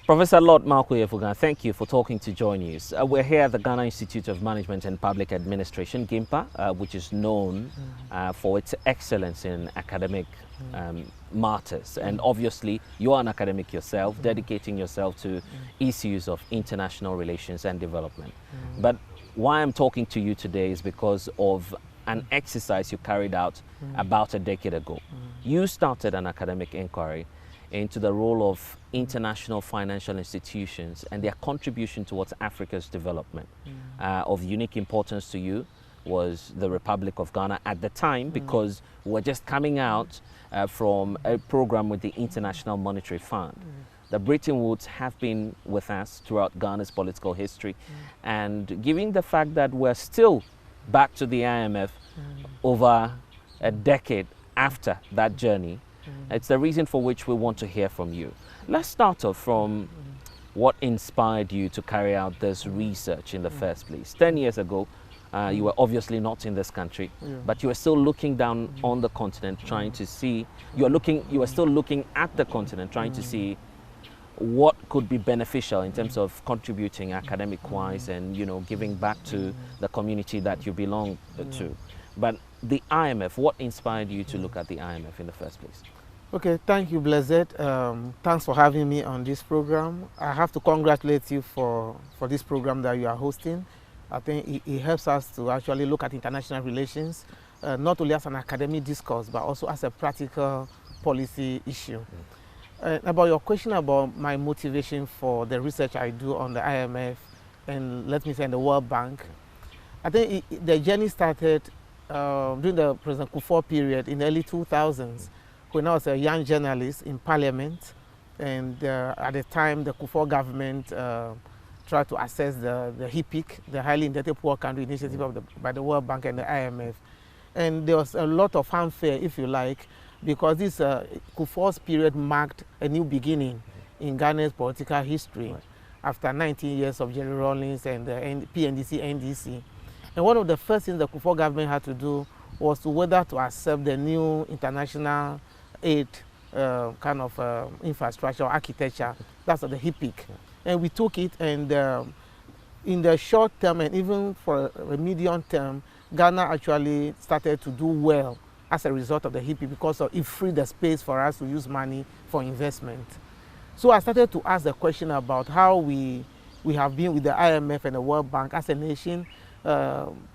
Professor Lord Malko Yefugan, thank you for talking to JoyNews. We're here at the Ghana Institute of Management and Public Administration, GIMPA, which is known for its excellence in academic matters. And obviously, you are an academic yourself, dedicating yourself to issues of international relations and development. But why I'm talking to you today is because of an exercise you carried out about a decade ago. You started an academic inquiry into the role of international financial institutions and their contribution towards Africa's development. Of unique importance to you was the Republic of Ghana at the time, because we were just coming out from a program with the International Monetary Fund. The Bretton Woods have been with us throughout Ghana's political history, and given the fact that we're still back to the IMF over a decade after that journey, it's the reason for which we want to hear from you. Let's start off from what inspired you to carry out this research in the first place. 10 years ago, you were obviously not in this country, but you were still looking down on the continent, trying to see, you were still looking at the continent, trying to see what could be beneficial in terms of contributing academic-wise and, you know, giving back to the community that you belong to. But the IMF, what inspired you to look at the IMF in the first place? Okay, thank you, Blessed. Thanks for having me on this program. I have to congratulate you for this program that you are hosting. I think it helps us to actually look at international relations, not only as an academic discourse, but also as a practical policy issue. About your question about my motivation for the research I do on the IMF and, let me say, the World Bank, I think the journey started during the President Kufuor period in the early 2000s, when I was a young journalist in Parliament, and at the time the Kufuor government tried to assess the HIPC, the Highly Indebted Poor Country Initiative by the World Bank and the IMF. And there was a lot of fanfare, if you like, because this Kufuor's period marked a new beginning in Ghana's political history after 19 years of Jerry Rawlings and the PNDC, NDC. And one of the first things the Kufuor government had to do was to whether to accept the new international aid kind of infrastructure or architecture, that's the HIPC. And we took it, and in the short term and even for a medium term, Ghana actually started to do well as a result of the HIPC, because it freed the space for us to use money for investment. So I started to ask the question about how we have been with the IMF and the World Bank as a nation,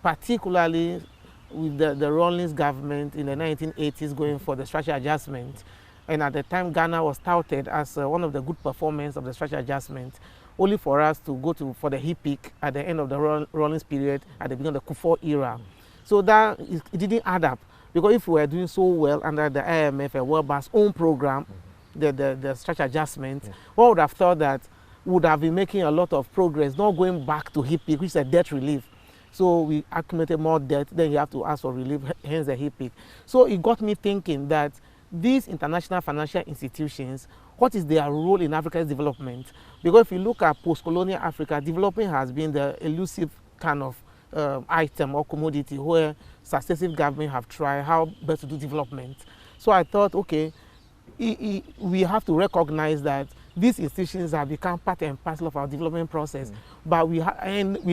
particularly with the Rawlings government in the 1980s going for the structural adjustment. And at the time, Ghana was touted as one of the good performers of the structural adjustment, only for us to go for the HIPC at the end of the Rawlings period, at the beginning of the Kufuor era. So that it didn't add up, because if we were doing so well under the IMF and World Bank's own program, the structural adjustment, one would have thought that we would have been making a lot of progress, not going back to HIPC, which is a debt relief. So we accumulated more debt, then you have to ask for relief, hence the HIPC. So it got me thinking that these international financial institutions, what is their role in Africa's development? Because if you look at post-colonial Africa, development has been the elusive kind of item or commodity where successive governments have tried how best to do development. So I thought, okay, we have to recognize that these institutions have become part and parcel of our development process, but we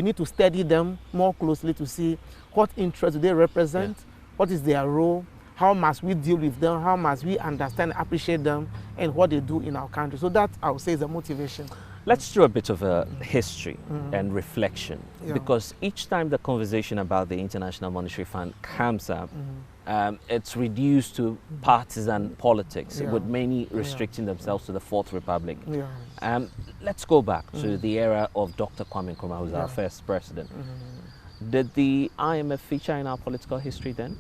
need to study them more closely to see what interests do they represent, what is their role, how must we deal with them, how must we understand and appreciate them, and what they do in our country. So that, I would say, is the motivation. Let's do a bit of a history and reflection, because each time the conversation about the International Monetary Fund comes up, it's reduced to partisan politics, with many restricting themselves to the Fourth Republic. Let's go back to the era of Dr. Kwame Nkrumah, who's our first president. Did the IMF feature in our political history then?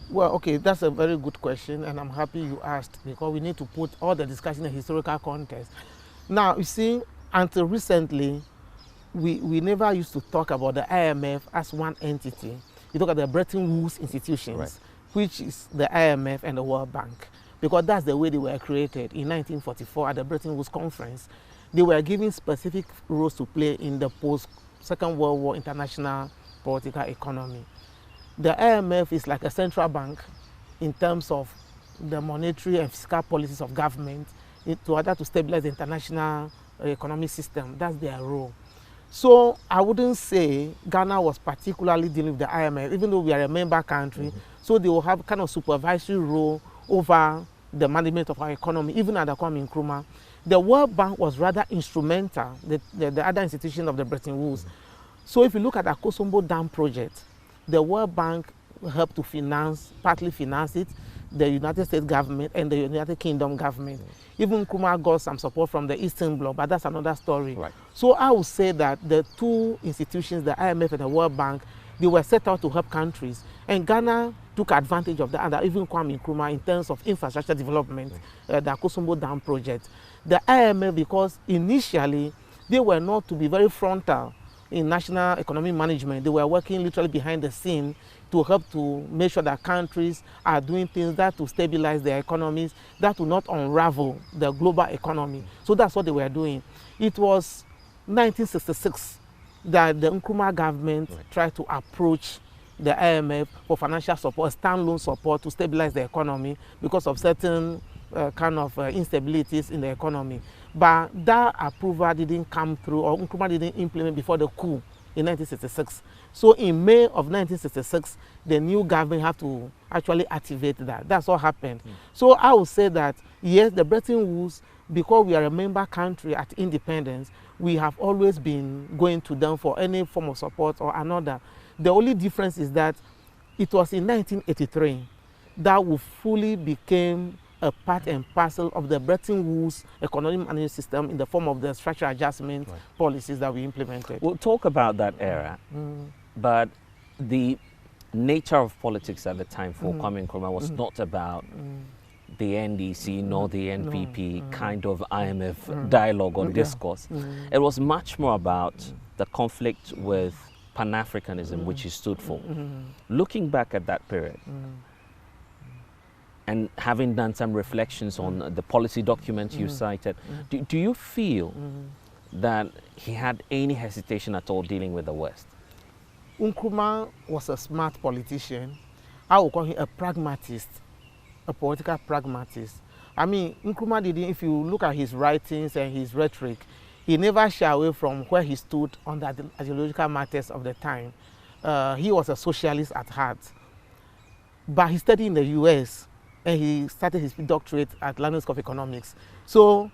Well, okay, that's a very good question, and I'm happy you asked, because we need to put all the discussion in historical context. Now, you see, until recently, we never used to talk about the IMF as one entity. We talk about the Bretton Woods institutions, which is the IMF and the World Bank, because that's the way they were created in 1944 at the Bretton Woods Conference. They were given specific roles to play in the post-Second World War international political economy. The IMF is like a central bank in terms of the monetary and fiscal policies of government in order to stabilize the international economic system. That's their role. So I wouldn't say Ghana was particularly dealing with the IMF, even though we are a member country. So they will have kind of supervisory role over the management of our economy, even at the time in Nkrumah. The World Bank was rather instrumental, the other institution of the Bretton Woods. So if you look at the Akosombo Dam project, the World Bank helped to partly finance it, the United States government and the United Kingdom government. Even Nkrumah got some support from the Eastern Bloc, but that's another story. Right. So I would say that the two institutions, the IMF and the World Bank, they were set out to help countries. And Ghana took advantage of that, and even Kwame Nkrumah in terms of infrastructure development, the Akosombo Dam project. The IMF, because initially they were not to be very frontal in national economic management, they were working literally behind the scene to help to make sure that countries are doing things that to stabilize their economies, that will not unravel the global economy. So that's what they were doing. It was 1966 that the Nkrumah government tried to approach the IMF for financial support, standalone support to stabilize the economy because of certain kind of instabilities in the economy. But that approval didn't come through, or Nkrumah didn't implement before the coup in 1966. So in May of 1966, the new government had to actually activate that. That's what happened. So I would say that, yes, the Bretton Woods, because we are a member country at independence, we have always been going to them for any form of support or another. The only difference is that it was in 1983 that we fully became a part and parcel of the Bretton Woods economic management system in the form of the structural adjustment policies that we implemented. We'll talk about that era, but the nature of politics at the time for Kwame Nkrumah was not about the NDC nor the NPP kind of IMF dialogue or discourse. It was much more about the conflict with Pan-Africanism, which he stood for. Looking back at that period, and having done some reflections on the policy documents you cited, do you feel that he had any hesitation at all dealing with the West? Nkrumah was a smart politician. I would call him a pragmatist, a political pragmatist. I mean, Nkrumah didn't, if you look at his writings and his rhetoric, he never shied away from where he stood on the ideological matters of the time. He was a socialist at heart. But he studied in the US, and he started his doctorate at London School of Economics. So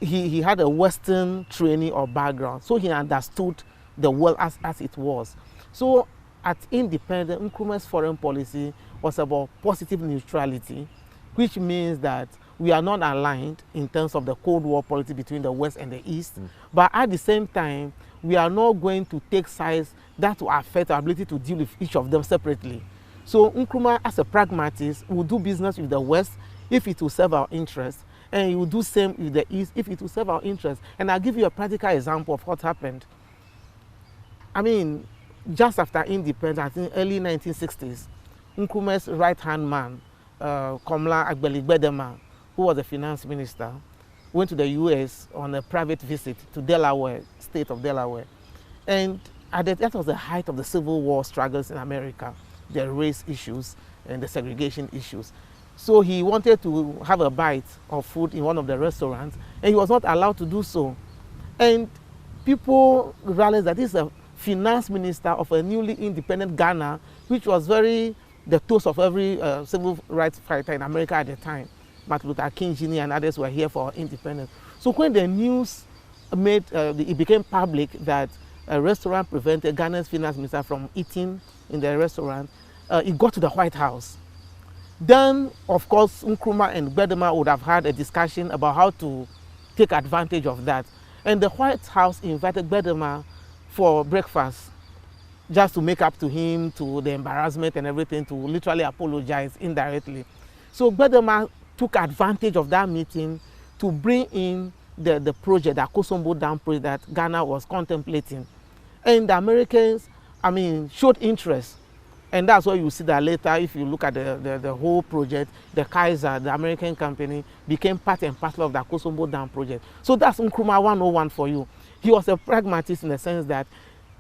he had a Western training or background, so he understood the world as it was. So at independence, Nkrumah's foreign policy was about positive neutrality, which means that we are not aligned in terms of the Cold War policy between the West and the East, but at the same time, we are not going to take sides that will affect our ability to deal with each of them separately. So Nkrumah, as a pragmatist, will do business with the West if it will serve our interests, and he will do same with the East if it will serve our interests. And I'll give you a practical example of what happened. I mean, just after independence, I think early 1960s, Nkrumah's right-hand man, Komla Agbeli-Gbedema, who was the finance minister, went to the US on a private visit to Delaware, state of Delaware. And that was the height of the Civil War struggles in America, the race issues and the segregation issues. So he wanted to have a bite of food in one of the restaurants, and he was not allowed to do so. And people realized that this is a finance minister of a newly independent Ghana, which was very the toast of every civil rights fighter in America at the time. Martin Luther King Jr. and others were here for independence. So when the news it became public that a restaurant prevented Ghana's finance minister from eating in the restaurant, it got to the White House. Then, of course, Nkrumah and Gbedema would have had a discussion about how to take advantage of that. And the White House invited Gbedema for breakfast, just to make up to him, to the embarrassment and everything, to literally apologize indirectly. So Gbedema took advantage of that meeting to bring in the project, the Akosombo Dam project that Ghana was contemplating. And the Americans, I mean, showed interest. And that's why you see that later, if you look at the whole project, the Kaiser, the American company, became part and parcel of the Akosombo Dam project. So that's Nkrumah 101 for you. He was a pragmatist in the sense that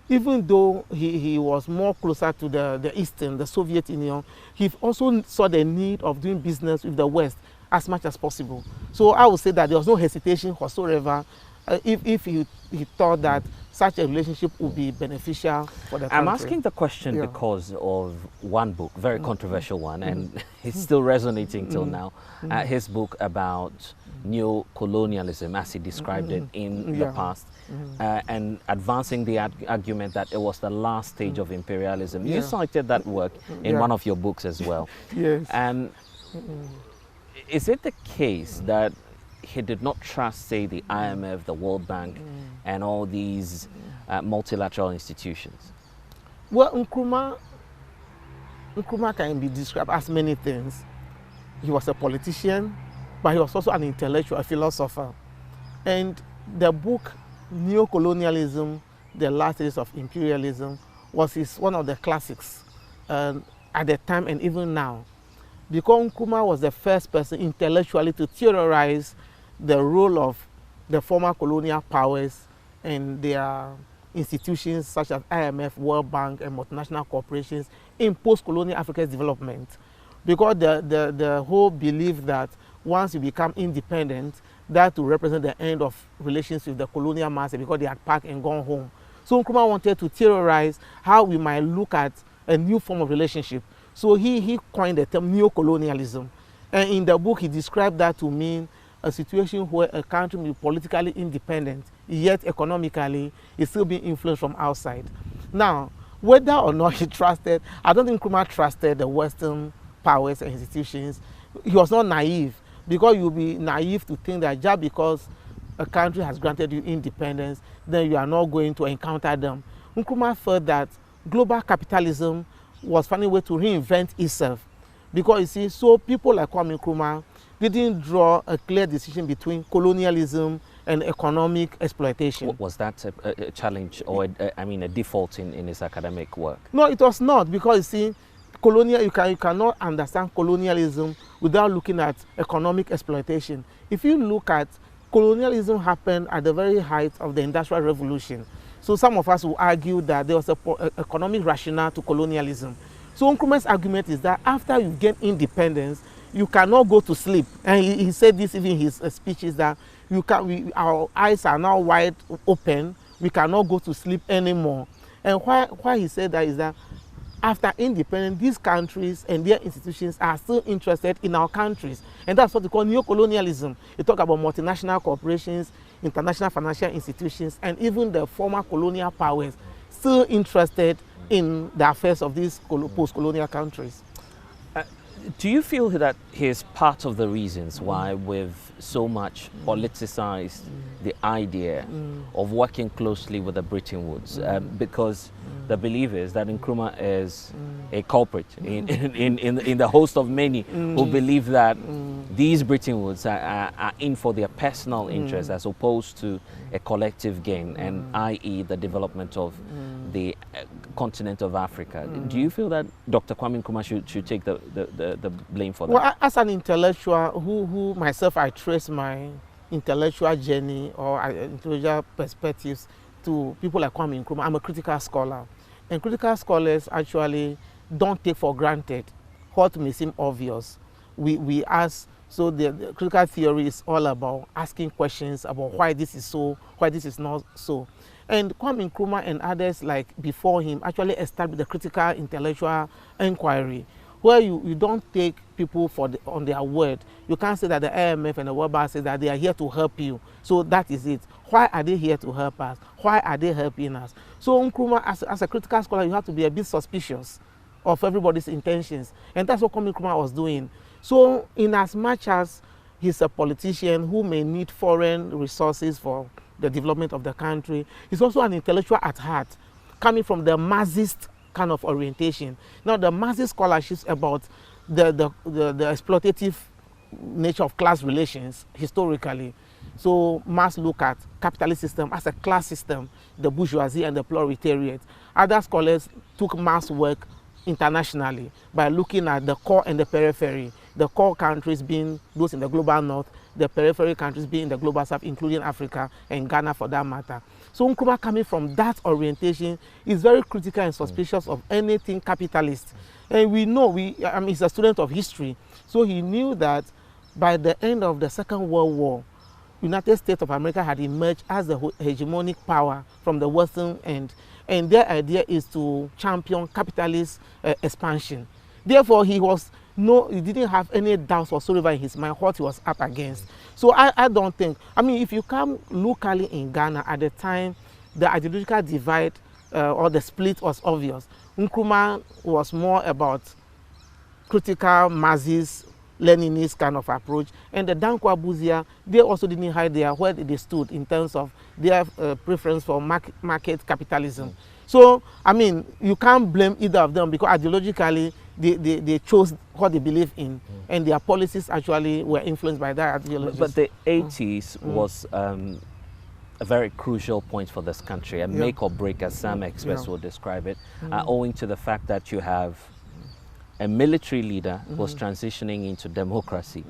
even though he was more closer to the Eastern, the Soviet Union, he also saw the need of doing business with the West as much as possible. So I would say that there was no hesitation whatsoever if he thought that such a relationship would be beneficial for the country. I'm asking the question because of one book, very controversial one, and it's still resonating till now. His book about neo-colonialism, as he described it in the past, and advancing the argument that it was the last stage of imperialism. You cited that work in one of your books as well. Yes. And is it the case that he did not trust, say, the IMF, the World Bank, and all these multilateral institutions? Well, Nkrumah can be described as many things. He was a politician, but he was also an intellectual, a philosopher. And the book, Neo-Colonialism, The Last Days of Imperialism, was one of the classics at the time and even now. Because Nkrumah was the first person intellectually to theorize the role of the former colonial powers and their institutions such as IMF, World Bank, and multinational corporations in post-colonial Africa's development. Because the whole belief that once you become independent, that will represent the end of relations with the colonial master because they had packed and gone home. So Nkrumah wanted to theorize how we might look at a new form of relationship. So he coined the term neo-colonialism. And in the book, he described that to mean a situation where a country will be politically independent, yet economically is still being influenced from outside. Now, whether or not he trusted, I don't think Nkrumah trusted the Western powers and institutions. He was not naive, because you'll be naive to think that just because a country has granted you independence, then you are not going to encounter them. Nkrumah felt that global capitalism was finding a way to reinvent itself. Because you see, so people like Kwame Nkrumah didn't draw a clear decision between colonialism and economic exploitation. Was that a challenge or a default in his academic work? No, it was not, because you see, you cannot understand colonialism without looking at economic exploitation. If you look at colonialism happened at the very height of the Industrial Revolution. So some of us will argue that there was an economic rationale to colonialism. So Nkrumah's argument is that after you get independence, you cannot go to sleep. And he said this even in his speeches, that our eyes are now wide open, we cannot go to sleep anymore. And why he said that is that after independence, these countries and their institutions are still interested in our countries. And that's what they call neo-colonialism. They talk about multinational corporations, international financial institutions, and even the former colonial powers still interested in the affairs of these post-colonial countries. Do you feel that he's part of the reasons why we've so much politicized the idea of working closely with the Bretton Woods? Because the belief is that Nkrumah is a culprit in the host of many who believe that these Bretton Woods are in for their personal interests as opposed to a collective gain, and i.e. the development of the continent of Africa. Do you feel that Dr. Kwame Nkrumah should take the blame for that? Well, as an intellectual who myself, I trace my intellectual journey or intellectual perspectives to people like Kwame Nkrumah. I'm a critical scholar. And critical scholars actually don't take for granted what may seem obvious. We ask, so the critical theory is all about asking questions about why this is so, why this is not so. And Kwame Nkrumah and others like before him actually established the critical intellectual inquiry, where you don't take people on their word. You can't say that the IMF and the World Bank say that they are here to help you. So that is it. Why are they here to help us? Why are they helping us? So Nkrumah, as a critical scholar, you have to be a bit suspicious of everybody's intentions. And that's what Kwame Nkrumah was doing. So in as much as he's a politician who may need foreign resources for the development of the country, he's also an intellectual at heart, coming from the Marxist kind of orientation. Now, the Marxist scholarship about the exploitative nature of class relations historically. So Marx look at capitalist system as a class system, the bourgeoisie and the proletariat. Other scholars took Marx's work internationally by looking at the core and the periphery. The core countries being those in the global north, the periphery countries being in the global south, including Africa and Ghana for that matter. So Nkrumah, coming from that orientation, is very critical and suspicious of anything capitalist. And we know, he's a student of history, so he knew that by the end of the Second World War, United States of America had emerged as the hegemonic power from the Western end, and their idea is to champion capitalist expansion. Therefore, he didn't have any doubts whatsoever in his mind what he was up against. So I don't think, I mean, if you come locally in Ghana at the time, the ideological divide or the split was obvious. Nkrumah was more about critical masses, Leninist kind of approach, and the Dankwa Buzia, they also didn't hide where they stood in terms of their preference for market capitalism. So, I mean, you can't blame either of them because ideologically they chose what they believe in, and their policies actually were influenced by that ideology. But the 80s was a very crucial point for this country, a make or break, as some experts will describe it, owing to the fact that you have a military leader who was transitioning into democracy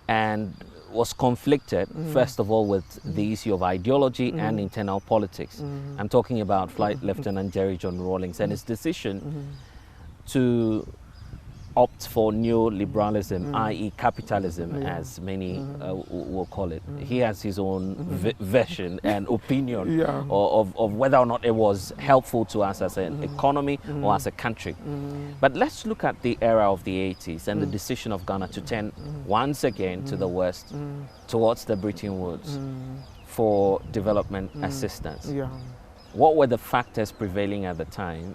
and was conflicted, first of all, with the issue of ideology and internal politics. I'm talking about Flight Lieutenant Jerry John Rawlings and his decision to opt for neoliberalism, i.e. capitalism, as many will call it. He has his own version and opinion of whether or not it was helpful to us as an economy or as a country. But let's look at the era of the 80s and the decision of Ghana to turn once again to the West, towards the Bretton Woods for development assistance. What were the factors prevailing at the time?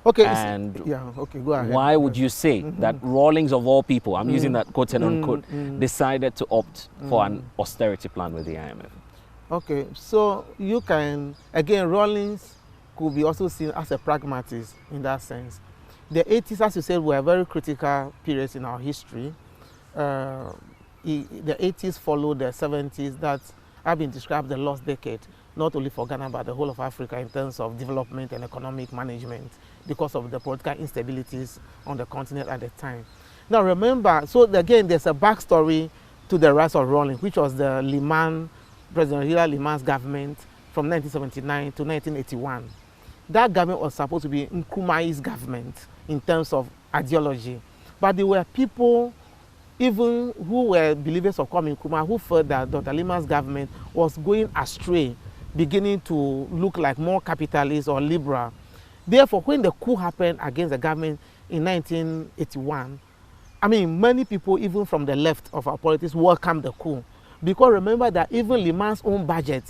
Okay. And go ahead. why would you say that Rawlings, of all people, I'm using that quote and unquote, decided to opt for an austerity plan with the IMF? Okay, so you can, again, Rawlings could be also seen as a pragmatist in that sense. The 80s, as you said, were very critical periods in our history. The 80s followed the 70s that have been described the lost decade, not only for Ghana, but the whole of Africa in terms of development and economic management because of the political instabilities on the continent at the time. Now remember, so again, there's a backstory to the rise of Rawlings, which was the President Hilary Liman's government from 1979 to 1981. That government was supposed to be Nkrumah's government in terms of ideology, but there were people even who were believers of Kwame Nkrumah who felt that Dr. Liman's government was going astray, beginning to look like more capitalist or liberal. Therefore, when the coup happened against the government in 1981, I mean, many people, even from the left of our politics, welcomed the coup. Because remember that even Liman's own budget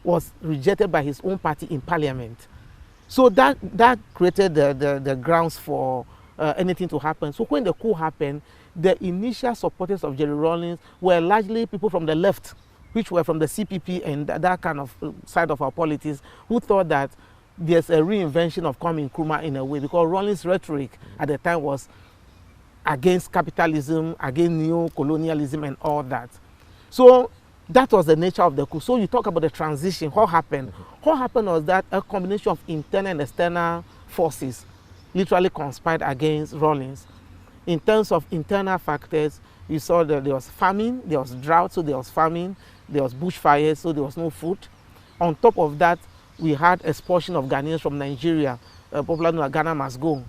was rejected by his own party in parliament. So that created the grounds for anything to happen. So when the coup happened, the initial supporters of Jerry Rawlings were largely people from the left, which were from the CPP and that kind of side of our politics, who thought that there's a reinvention of Kwame Nkrumah in a way, because Rawlings' rhetoric at the time was against capitalism, against neo-colonialism and all that. So that was the nature of the coup. So you talk about the transition, what happened? What happened was that a combination of internal and external forces literally conspired against Rawlings. In terms of internal factors, you saw that there was famine, there was drought, so there was famine, there was bushfires, so there was no food. On top of that, we had expulsion of Ghanaians from Nigeria, popularly known as Ghana Must Go.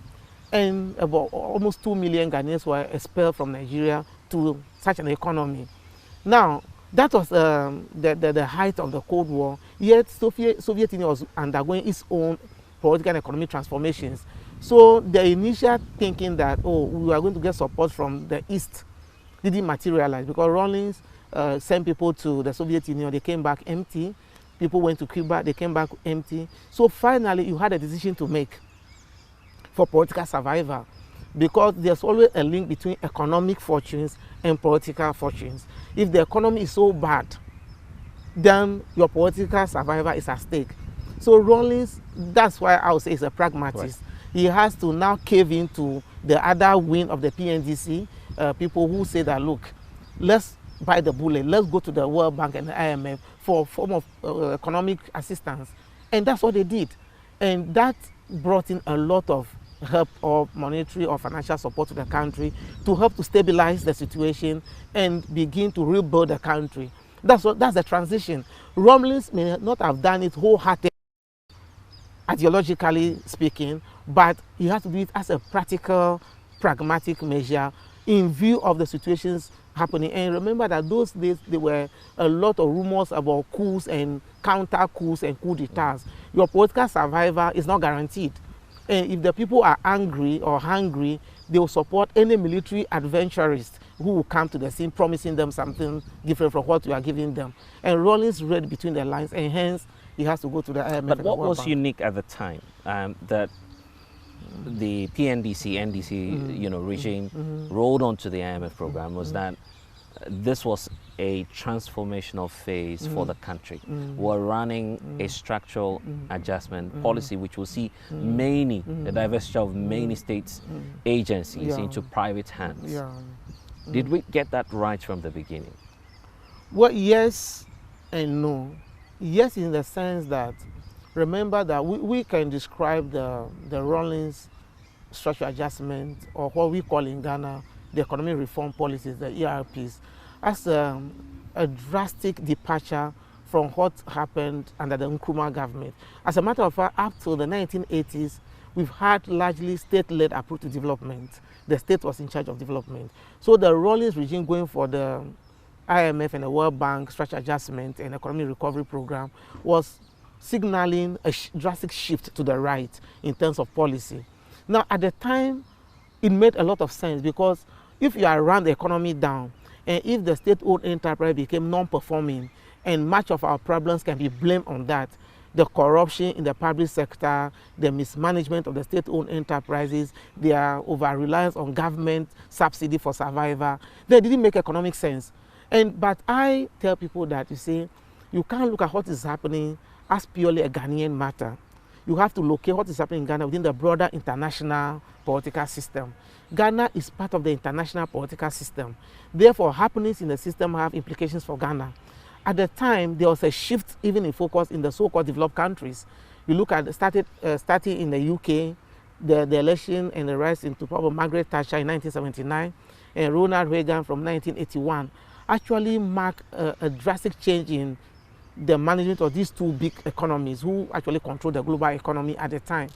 And about almost 2 million Ghanaians were expelled from Nigeria to such an economy. Now, that was the height of the Cold War, yet Soviet Union was undergoing its own political and economic transformations. So the initial thinking that, oh, we are going to get support from the East didn't materialize, because Rawlings sent people to the Soviet Union, they came back empty. People went to Cuba, they came back empty. So finally, you had a decision to make for political survival, because there's always a link between economic fortunes and political fortunes. If the economy is so bad, then your political survival is at stake. So Rawlings, that's why I would say he's a pragmatist. Right. He has to now cave into the other wing of the PNDC, people who say that, look, let's bite the bullet, let's go to the World Bank and the IMF for a form of economic assistance. And that's what they did. And that brought in a lot of help, or monetary or financial support to the country to help to stabilize the situation and begin to rebuild the country. That's the transition. Rawlings may not have done it wholeheartedly, ideologically speaking, but he has to do it as a practical, pragmatic measure in view of the situations happening. And remember that those days there were a lot of rumors about coups and counter coups and coup d'etats. Your political survival is not guaranteed. And if the people are angry or hungry, they will support any military adventurist who will come to the scene promising them something different from what you are giving them. And Rawlings read between the lines, and hence he has to go to the IMF. But what was unique at the time that the PNDC, NDC, regime rolled onto the IMF program was that this was a transformational phase for the country. We're running a structural adjustment policy which will see the divestiture of many states agencies into private hands. Did we get that right from the beginning? Well, yes and no. Yes, in the sense that, remember that we can describe the Rawlings structural adjustment, or what we call in Ghana the economic reform policies, the ERPs, as a drastic departure from what happened under the Nkrumah government. As a matter of fact, up to the 1980s, we've had largely state-led approach to development. The state was in charge of development. So the Rawlings regime going for the IMF and the World Bank structural adjustment and economic recovery program was signaling a drastic shift to the right in terms of policy. Now, at the time, it made a lot of sense, because if you are run the economy down, and if the state-owned enterprise became non-performing, and much of our problems can be blamed on that, the corruption in the public sector, the mismanagement of the state-owned enterprises, their over-reliance on government subsidy for survival, they didn't make economic sense. But I tell people that, you see, you can't look at what is happening as purely a Ghanaian matter. You have to locate what is happening in Ghana within the broader international political system. Ghana is part of the international political system. Therefore, happenings in the system have implications for Ghana. At the time, there was a shift even in focus in the so-called developed countries. You look at starting in the UK, the election and the rise into power of Margaret Thatcher in 1979 and Ronald Reagan from 1981 actually marked a drastic change in the management of these two big economies who actually control the global economy at the time.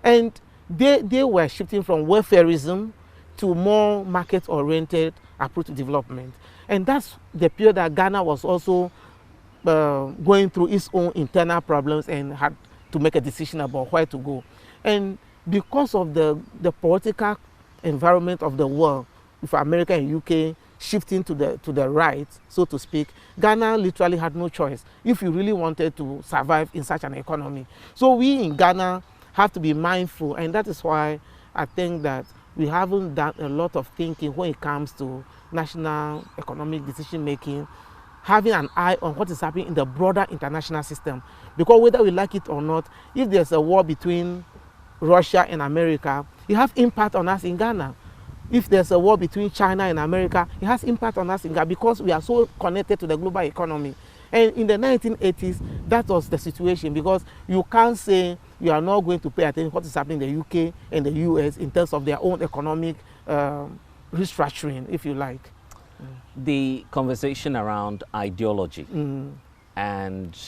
And they were shifting from welfareism to more market-oriented approach to development. And that's the period that Ghana was also going through its own internal problems and had to make a decision about where to go. And because of the political environment of the world, with America and UK shifting to the right, so to speak, Ghana literally had no choice if you really wanted to survive in such an economy. So we in Ghana have to be mindful, and that is why I think that we haven't done a lot of thinking when it comes to national economic decision making, having an eye on what is happening in the broader international system. Because whether we like it or not, if there's a war between Russia and America, it has impact on us in Ghana. If there's a war between China and America, it has impact on us in Ghana because we are so connected to the global economy. And in the 1980s, that was the situation, because you can't say you are not going to pay attention to what is happening in the UK and the US in terms of their own economic restructuring, if you like. The conversation around ideology and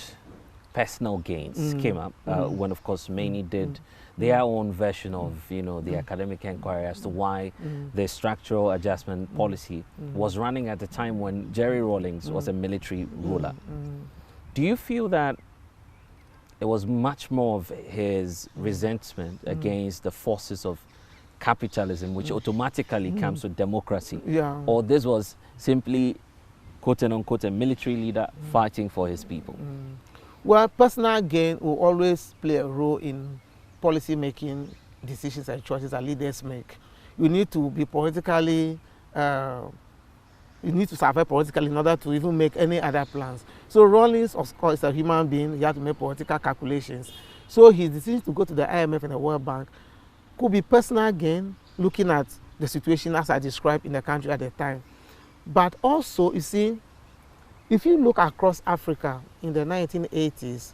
personal gains came up when, of course, many did their own version of, the academic inquiry as to why the structural adjustment policy was running at the time when Jerry Rawlings was a military ruler. Do you feel that it was much more of his resentment against the forces of capitalism, which automatically comes with democracy, or this was simply, quote unquote, a military leader fighting for his people? Well, personal gain will always play a role in policy making decisions and choices that leaders make. You need to be politically, you need to survive politically in order to even make any other plans. So Rawlings, of course, is a human being. He had to make political calculations. So his decision to go to the IMF and the World Bank could be personal gain, looking at the situation as I described in the country at the time. But also, you see, if you look across Africa in the 1980s,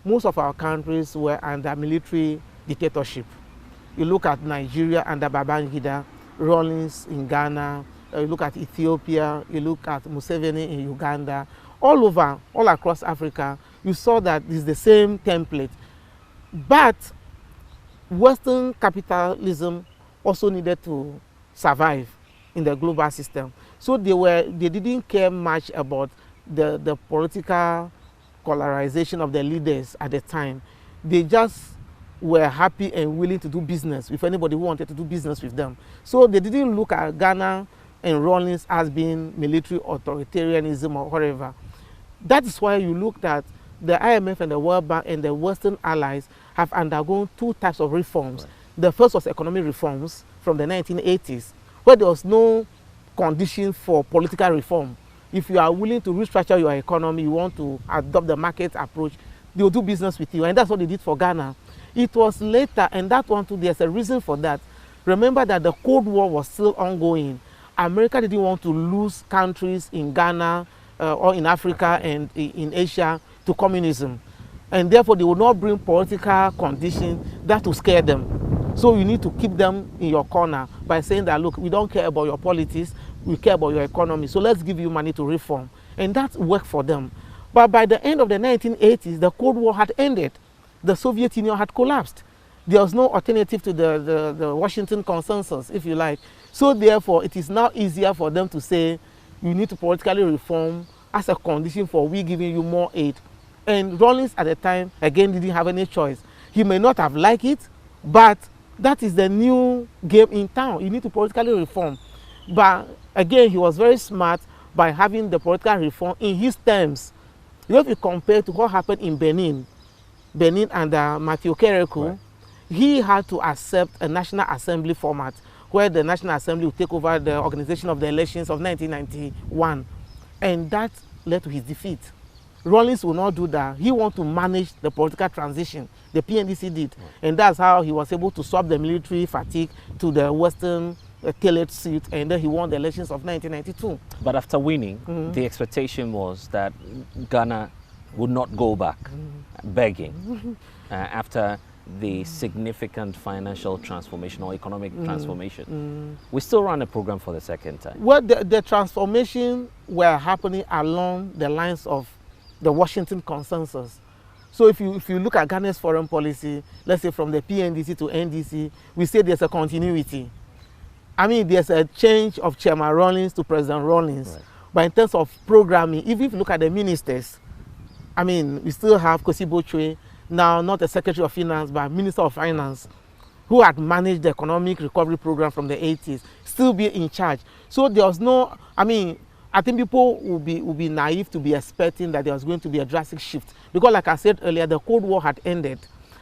most of our countries were under military dictatorship. You look at Nigeria under Babangida, Rawlings in Ghana, you look at Ethiopia, you look at Museveni in Uganda, all over, all across Africa, you saw that it's the same template. But Western capitalism also needed to survive in the global system. So they didn't care much about the political polarization of the leaders at the time. They just were happy and willing to do business with anybody who wanted to do business with them. So they didn't look at Ghana and Rawlings as being military authoritarianism or whatever. That is why you looked at the IMF and the World Bank and the Western allies have undergone two types of reforms. Right. The first was economic reforms from the 1980s, where there was no condition for political reform. If you are willing to restructure your economy, you want to adopt the market approach, they will do business with you. And that's what they did for Ghana. It was later, and that one too, there's a reason for that. Remember that the Cold War was still ongoing. America didn't want to lose countries in Ghana or in Africa and in Asia to communism. And therefore, they would not bring political conditions that will scare them. So you need to keep them in your corner by saying that, look, we don't care about your politics, we care about your economy, so let's give you money to reform. And that worked for them. But by the end of the 1980s, the Cold War had ended. The Soviet Union had collapsed. There was no alternative to the Washington Consensus, if you like. So therefore, it is now easier for them to say, you need to politically reform as a condition for we giving you more aid. And Rawlings at the time, again, didn't have any choice. He may not have liked it, but that is the new game in town. You need to politically reform. But again, he was very smart by having the political reform in his terms. You have to compare to what happened in Benin under Matthew Kerekou. Right. He had to accept a National Assembly format where the National Assembly would take over the organization of the elections of 1991. And that led to his defeat. Rawlings will not do that. He wants to manage the political transition. The PNDC did. Right. And that's how he was able to swap the military fatigue to the Western tailored suit, and then he won the elections of 1992. But after winning, the expectation was that Ghana would not go back begging after the significant financial transformation or economic transformation. We still ran a program for the second time. Well, the transformation were happening along the lines of the Washington Consensus. So if you look at Ghana's foreign policy, let's say from the PNDC to NDC, we say there's a continuity. I mean, there's a change of Chairman Rawlings to President Rawlings. Right. But in terms of programming, even if you look at the ministers, I mean, we still have Kosi Bochwe, now not a Secretary of Finance, but Minister of Finance, who had managed the economic recovery program from the 80s, still be in charge. So there was no, I mean, I think people will be naive to be expecting that there was going to be a drastic shift. Because like I said earlier, the Cold War had ended.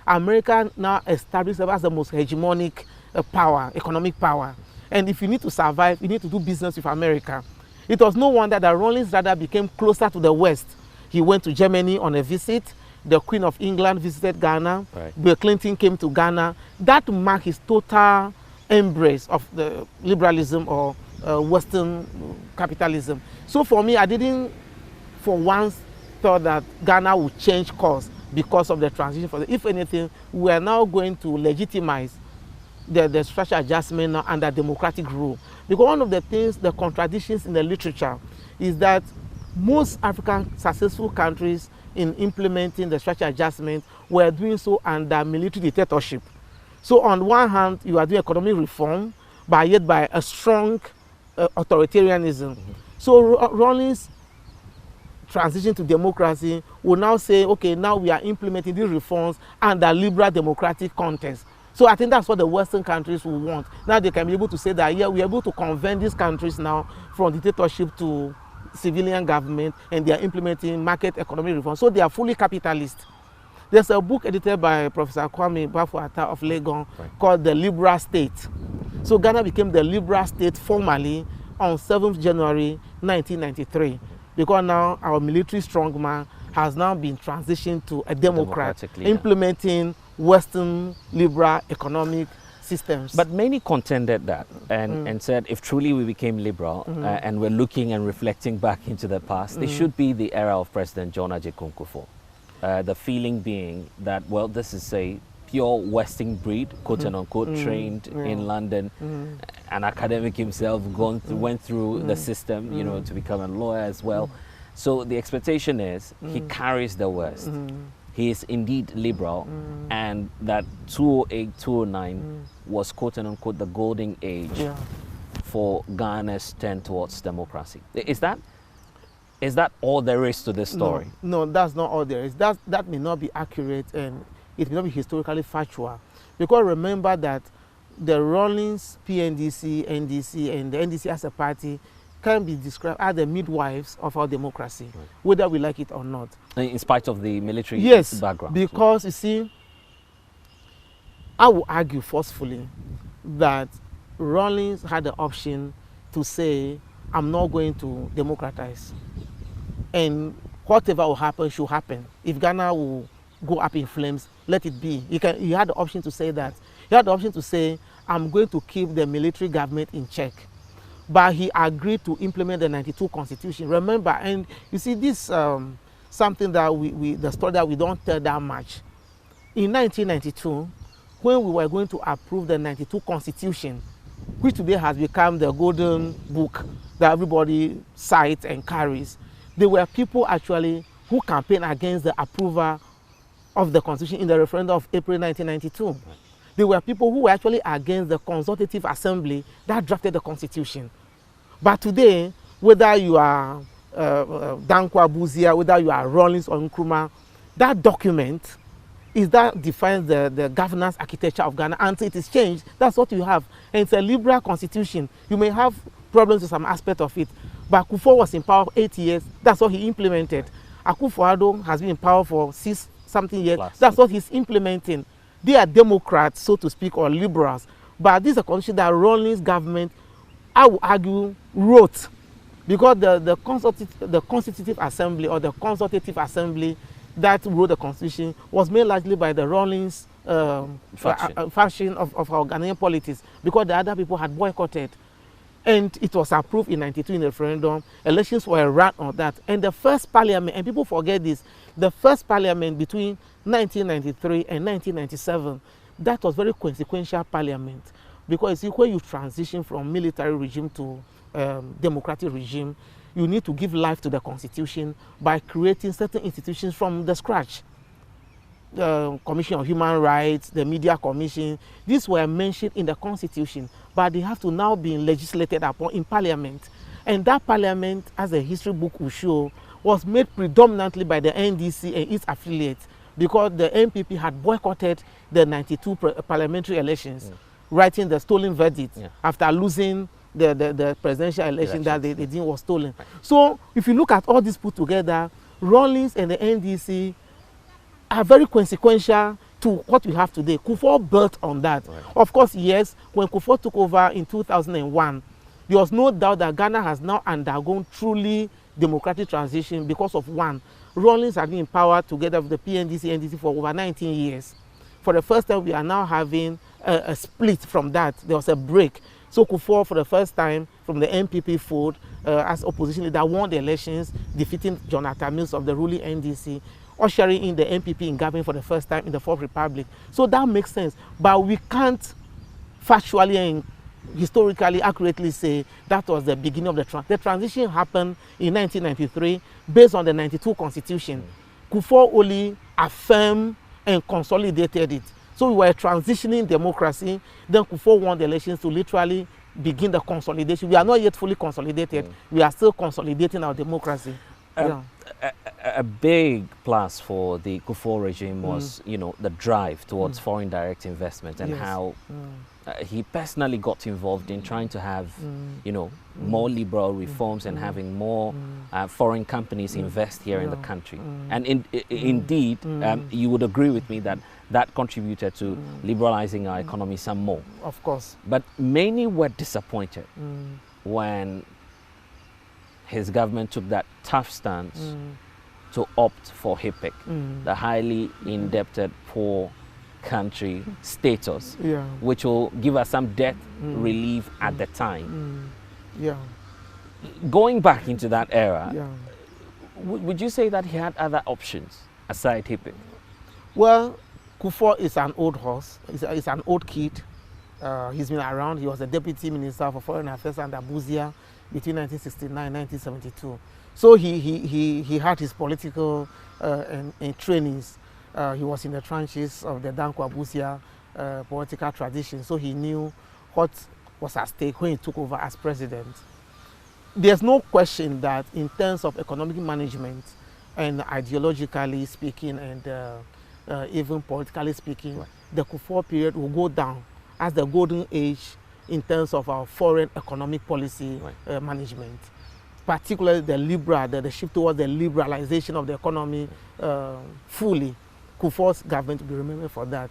America now established as the most hegemonic power, economic power. And if you need to survive, you need to do business with America. It was no wonder that Rawlings rather became closer to the West. He went to Germany on a visit. The Queen of England visited Ghana. Right. Bill Clinton came to Ghana. That marked his total embrace of the liberalism or Western capitalism. So for me, I didn't for once thought that Ghana would change course because of the transition. If anything, we are now going to legitimize the structural adjustment now under democratic rule. Because one of the things, the contradictions in the literature is that most African successful countries in implementing the structural adjustment were doing so under military dictatorship. So on one hand, you are doing economic reform, but yet by a strong authoritarianism. So Rawlings' transition to democracy will now say, okay, now we are implementing these reforms under liberal democratic context. So I think that's what the Western countries will want. Now they can be able to say that, yeah, we're able to convert these countries now from dictatorship to civilian government, and they are implementing market economic reform. So they are fully capitalist. There's a book edited by Professor Kwame Bafuata of Legon called The Liberal State. So Ghana became the liberal state formally on 7th January 1993, because now our military strongman has now been transitioned to a Democrat, implementing Western liberal economic systems. But many contended that and said if truly we became liberal and we're looking and reflecting back into the past, it should be the era of President John Ajay Kufuor. The feeling being that, well, this is a pure Western breed, quote and unquote, trained in London, an academic himself, went through the system, you know, to become a lawyer as well. So the expectation is he carries the West. He is indeed liberal, and that 2008, 2009 was quote and unquote the golden age for Ghana's turn towards democracy. Is that all there is to this story? No, that's not all there is. That may not be accurate, and it may not be historically factual. Because remember that the Rawlings, PNDC, NDC, and the NDC as a party can be described as the midwives of our democracy, right, whether we like it or not. In spite of the military background? Because, you see, I will argue forcefully that Rawlings had the option to say, I'm not going to democratize. And whatever will happen should happen. If Ghana will go up in flames, let it be. He had the option to say that. He had the option to say, I'm going to keep the military government in check. But he agreed to implement the 92 Constitution. Remember, and you see, this something that the story that we don't tell that much. In 1992, when we were going to approve the 92 Constitution, which today has become the golden book that everybody cites and carries, there were people actually who campaigned against the approval of the Constitution in the referendum of April 1992. Right. There were people who were actually against the Consultative Assembly that drafted the Constitution. But today, whether you are Dankwa Buzia, whether you are Rawlings or Nkrumah, that document is that defines the governance architecture of Ghana. Until it is changed, that's what you have. And it's a liberal constitution. You may have problems with some aspect of it, but Kufuor was in power for 8 years. That's what he implemented. Akufo-Addo has been in power for 6-something years. That's what he's implementing. They are Democrats, so to speak, or liberals. But this is a constitution that Rawlings government, I would argue, wrote. Because the Constitutive Assembly or the Consultative Assembly that wrote the Constitution was made largely by the Rawlings faction of our Ghanaian politics, because the other people had boycotted. And it was approved in 92 in the referendum. Elections were run on that. And the first parliament, and people forget this, the first parliament between 1993 and 1997, that was very consequential parliament. Because you see, when you transition from military regime to democratic regime, you need to give life to the constitution by creating certain institutions from the scratch. The Commission of Human Rights, the Media Commission, these were mentioned in the constitution, but they have to now be legislated upon in parliament. And that parliament, as a history book will show, was made predominantly by the NDC and its affiliates, because the NPP had boycotted the 92 parliamentary elections, writing the stolen verdict after losing the presidential election that they deemed was stolen. Right. So if you look at all this put together, Rawlings and the NDC are very consequential to what we have today. Kufuor built on that. Right. Of course, yes, when Kufuor took over in 2001, there was no doubt that Ghana has now undergone truly democratic transition because of one. Rawlings had been in power together with the PNDC, NDC for over 19 years. For the first time, we are now having a split from that. There was a break. So Kufuor, for the first time, from the NPP fold, as opposition leader, won the elections, defeating Jonathan Mills of the ruling NDC, ushering in the NPP in government for the first time in the Fourth Republic. So that makes sense. But we can't factually and historically accurately say that was the beginning of the transition. The transition happened in 1993 based on the 92 Constitution. Kufuor only affirmed and consolidated it. So we were transitioning democracy. Then Kufuor won the elections to literally begin the consolidation. We are not yet fully consolidated. We are still consolidating our democracy. A big plus for the Kufuor regime was, you know, the drive towards foreign direct investment, and how he personally got involved in trying to have, you know, more liberal reforms and having more foreign companies invest here in the country. And indeed, you would agree with me that that contributed to liberalizing our economy some more. Of course. But many were disappointed when his government took that tough stance to opt for HIPC, the highly indebted poor country status, which will give us some debt relief at the time. Going back into that era, would you say that he had other options aside HIPC? Well, Kufuor is an old horse. He's an old kid. He's been around. He was the Deputy Minister for Foreign Affairs under Buzia between 1969 and 1972. So he had his political and trainings. He was in the trenches of the Dankwa Buzia political tradition. So he knew what was at stake when he took over as president. There's no question that in terms of economic management and ideologically speaking and even politically speaking, right, the Kufuor period will go down as the golden age in terms of our foreign economic policy, right, management, particularly the shift towards the liberalization of the economy fully. Kufuor's government will be remembered for that.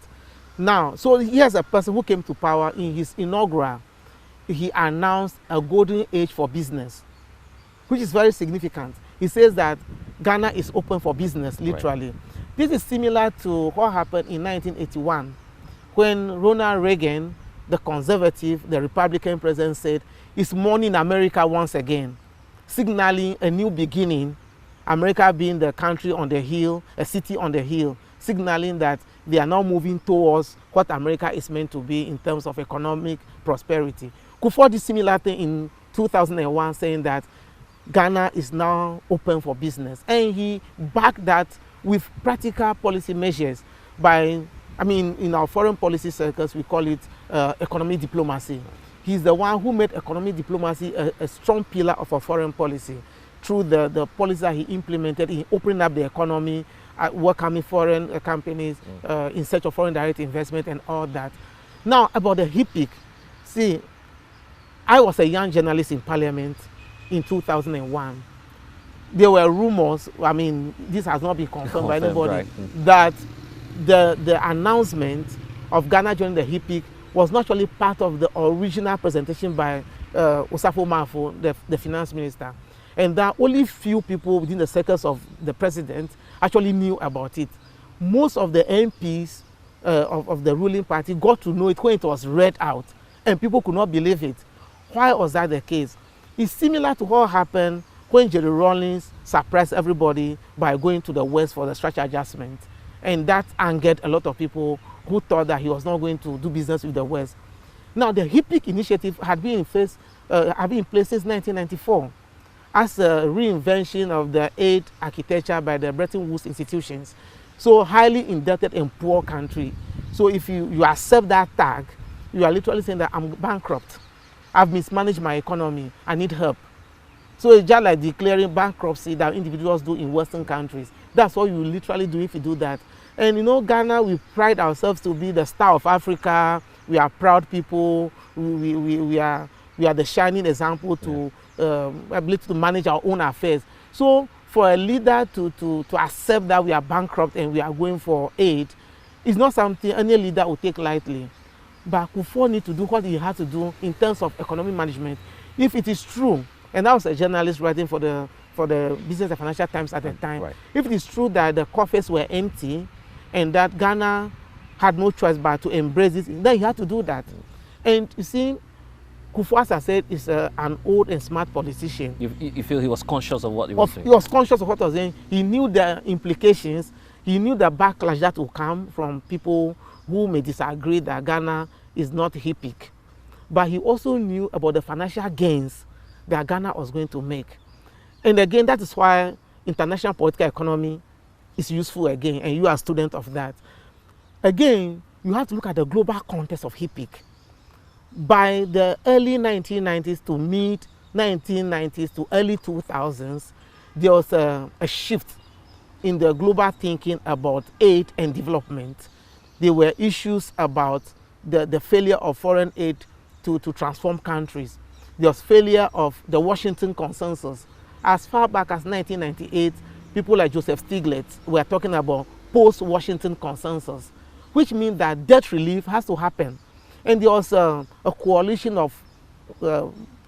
Now, so here's a person who came to power in his inaugural. He announced a golden age for business, which is very significant. He says that Ghana is open for business, literally. Right. This is similar to what happened in 1981 when Ronald Reagan, the conservative, the Republican president, said, "It's morning America once again," signaling a new beginning, America being the country on the hill, a city on the hill, signaling that they are now moving towards what America is meant to be in terms of economic prosperity. Kufuor did similar thing in 2001, saying that Ghana is now open for business. And he backed that with practical policy measures by, I mean, in our foreign policy circles, we call it economic diplomacy. He's the one who made economic diplomacy a strong pillar of our foreign policy through the policies that he implemented in opening up the economy, welcoming foreign companies in search of foreign direct investment and all that. Now, about the HIPC, see, I was a young journalist in Parliament in 2001. There were rumors, I mean, this has not been confirmed by anybody, right, that the announcement of Ghana joining the HIPC was not actually part of the original presentation by Osafo Mafo, the finance minister. And that only few people within the circles of the president actually knew about it. Most of the MPs of the ruling party got to know it when it was read out, and people could not believe it. Why was that the case? It's similar to what happened when Jerry Rawlings surprised everybody by going to the West for the structure adjustment. And that angered a lot of people who thought that he was not going to do business with the West. Now, the HIPC initiative had been in place since 1994 as a reinvention of the aid architecture by the Bretton Woods institutions. So, highly indebted and poor country. So, if you accept that tag, you are literally saying that I'm bankrupt. I've mismanaged my economy. I need help. So it's just like declaring bankruptcy that individuals do in Western countries. That's what you literally do if you do that. And you know, Ghana, we pride ourselves to be the star of Africa. We are proud people. We are the shining example to ability to manage our own affairs. So for a leader to accept that we are bankrupt and we are going for aid is not something any leader will take lightly. But Kufuor needs to do what he has to do in terms of economic management. If it is true, and I was a journalist writing for the Business and Financial Times at the time, right, if it is true that the coffers were empty and that Ghana had no choice but to embrace it, then he had to do that. And you see, Kufuor, as I said, is an old and smart politician. You feel he was conscious of what he was saying? He was conscious of what he was saying. He knew the implications. He knew the backlash that will come from people who may disagree that Ghana is not HIPC. But he also knew about the financial gains that Ghana was going to make. And again, that is why international political economy is useful again, and you are a student of that. Again, you have to look at the global context of HIPC. By the early 1990s to mid-1990s to early 2000s, there was a shift in the global thinking about aid and development. There were issues about the failure of foreign aid to transform countries. There was failure of the Washington Consensus. As far back as 1998, people like Joseph Stiglitz were talking about post-Washington Consensus, which means that debt relief has to happen. And there was a coalition of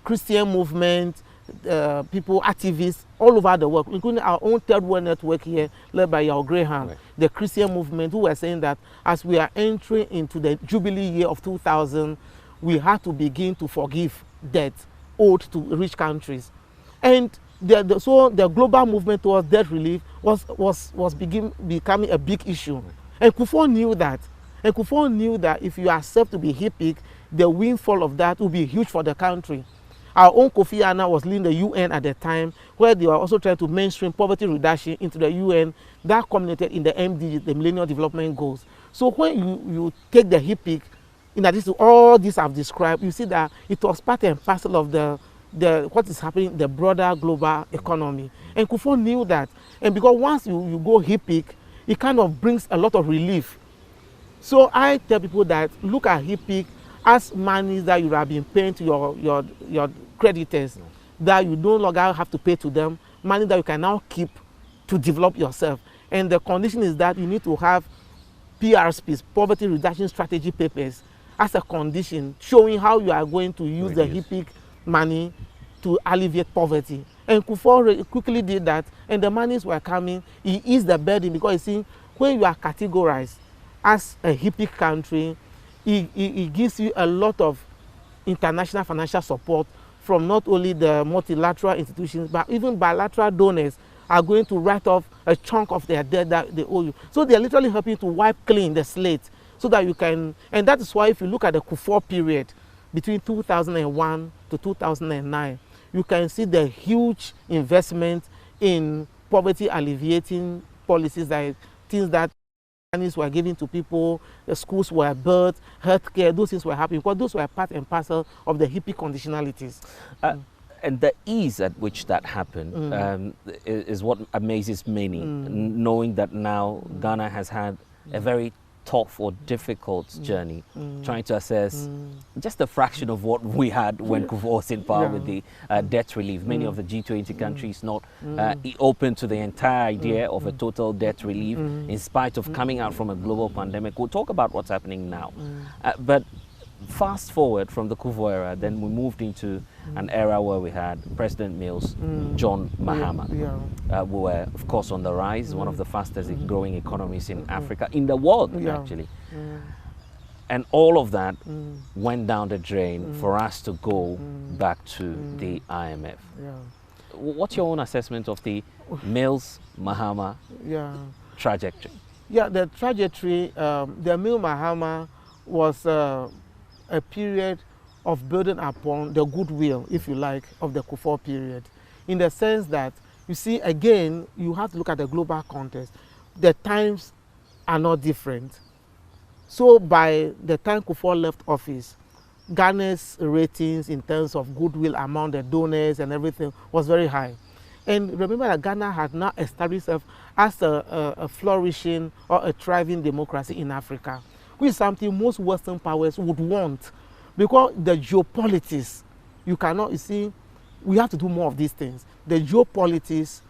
Christian movement, people, activists all over the world, including our own third world network here, led by Yao Graham, right, the Christian movement, who were saying that as we are entering into the Jubilee year of 2000, we have to begin to forgive debt owed to rich countries. And so the global movement towards debt relief was becoming a big issue. And Kufuor knew that. And Kufuor knew that if you accept to be HIPC, the windfall of that will be huge for the country. Our own Kofi Annan was leading the UN at the time, where they were also trying to mainstream poverty reduction into the UN. That culminated in the MDG, the Millennium Development Goals. So when you take the HIPC in addition to all this I've described, you see that it was part and parcel of what is happening in the broader global economy. And Kufuor knew that. And because once you go HIPC, it kind of brings a lot of relief. So I tell people that look at HIPC as money that you have been paying to your creditors, that you no longer have to pay to them, money that you can now keep to develop yourself. And the condition is that you need to have PRSPs, poverty reduction strategy papers, as a condition showing how you are going to use the HIPC money to alleviate poverty. And Kufuor quickly did that, and the monies were coming. He eased the burden because you see, when you are categorized as a HIPC country, it gives you a lot of international financial support from not only the multilateral institutions, but even bilateral donors are going to write off a chunk of their debt that they owe you. So they're literally helping to wipe clean the slate so that you can, and that is why if you look at the Kufuor period between 2001 to 2009, you can see the huge investment in poverty alleviating policies, like things that were given to people, the schools were built, healthcare, those things were happening, because those were part and parcel of the HIPC conditionalities. And the ease at which that happened is what amazes many, knowing that now Ghana has had a very tough or difficult journey, trying to assess just a fraction of what we had when Kufuor was in power with the debt relief. Many of the G20 countries not open to the entire idea of a total debt relief, in spite of coming out from a global pandemic. We'll talk about what's happening now. But fast forward from the Kufuor era, then we moved into an era where we had President Mills, John Mahama. We were, of course, on the rise, one of the fastest growing economies in Africa, in the world, actually. And all of that went down the drain for us to go back to the IMF. What's your own assessment of the Mills-Mahama trajectory? Yeah, the trajectory, the Mills-Mahama was a period of building upon the goodwill, if you like, of the Kufuor period, in the sense that, you see, again, you have to look at the global context. The times are not different. So by the time Kufuor left office, Ghana's ratings in terms of goodwill among the donors and everything was very high. And remember that Ghana had now established itself as a flourishing or a thriving democracy in Africa, which is something most Western powers would want, because the geopolitics, you cannot, you see, we have to do more of these things. The geopolitics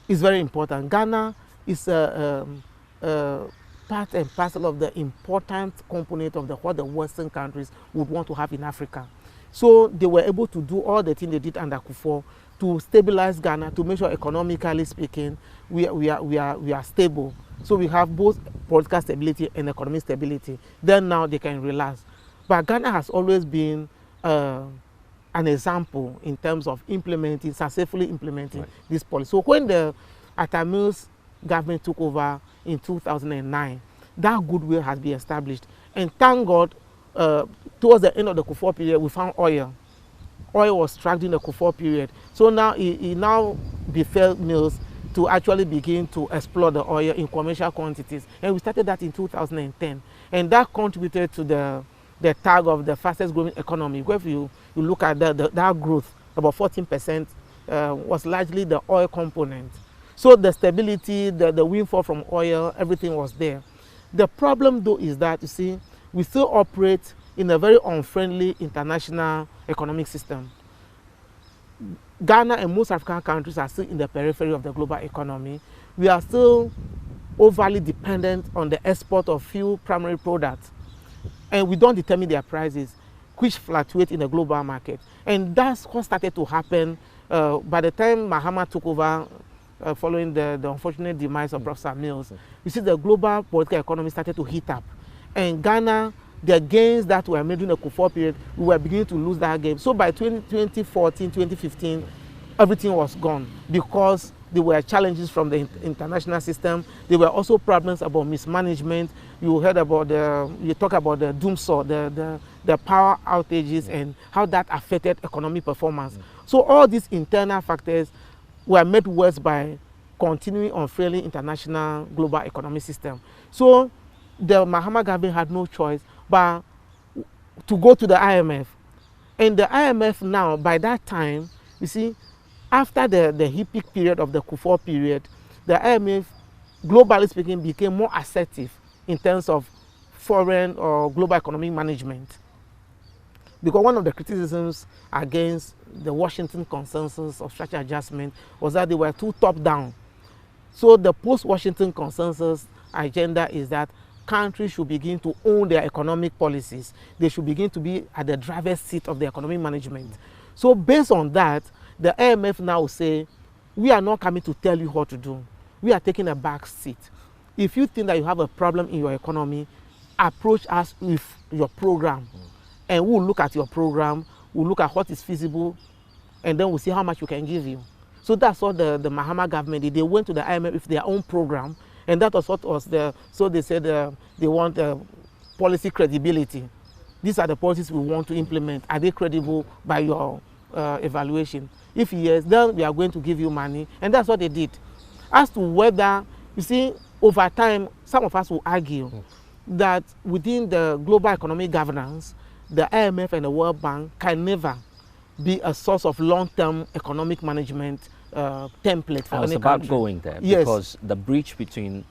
is very important. Ghana is a part and parcel of the important component of what the Western countries would want to have in Africa. So they were able to do all the things they did under Kufuor to stabilize Ghana, to make sure economically speaking, we are stable. So we have both political stability and economic stability. Then now they can relax. But Ghana has always been an example in terms of implementing, successfully implementing this policy. So when the Mills government took over in 2009, that goodwill has been established. And thank God, towards the end of the Kufuor period, we found oil. Oil was struck during the Kufuor period. So now it now befell Mills to actually begin to explore the oil in commercial quantities. And we started that in 2010. And that contributed to the tag of the fastest growing economy. Where if you look at that growth, about 14% was largely the oil component. So the stability, the windfall from oil, everything was there. The problem though is that, you see, we still operate in a very unfriendly international economic system. Ghana and most African countries are still in the periphery of the global economy. We are still overly dependent on the export of few primary products, and we don't determine their prices, which fluctuate in the global market. And that's what started to happen by the time Mahama took over, following the unfortunate demise of Professor Mills. You see, the global political economy started to heat up, and Ghana, the gains that were made in the Kufuor period, we were beginning to lose that game. So by 2014, 2015, everything was gone, because there were challenges from the international system. There were also problems about mismanagement. You heard about you talk about the doomsaw, the power outages, and how that affected economic performance. So all these internal factors were made worse by continuing unfairly international global economic system. So the Mahama government had no choice but to go to the IMF. And the IMF now, by that time, you see, after the HIPC period of the Kufuor period, the IMF, globally speaking, became more assertive in terms of foreign or global economic management. Because one of the criticisms against the Washington consensus of structural adjustment was that they were too top-down. So the post-Washington consensus agenda is that countries should begin to own their economic policies. They should begin to be at the driver's seat of the economic management. So based on that, the IMF now say, we are not coming to tell you what to do. We are taking a back seat. If you think that you have a problem in your economy, approach us with your program. And we'll look at your program, we'll look at what is feasible, and then we'll see how much we can give you. So that's what the Mahama government did. They went to the IMF with their own program, and that was what was the, so they said they want policy credibility. These are the policies we want to implement. Are they credible by your evaluation? If yes, then we are going to give you money, and that's what they did. As to whether, you see, over time, some of us will argue that within the global economic governance, the IMF and the World Bank can never be a source of long-term economic management template for any country. I was about going there, yes. Because the breach between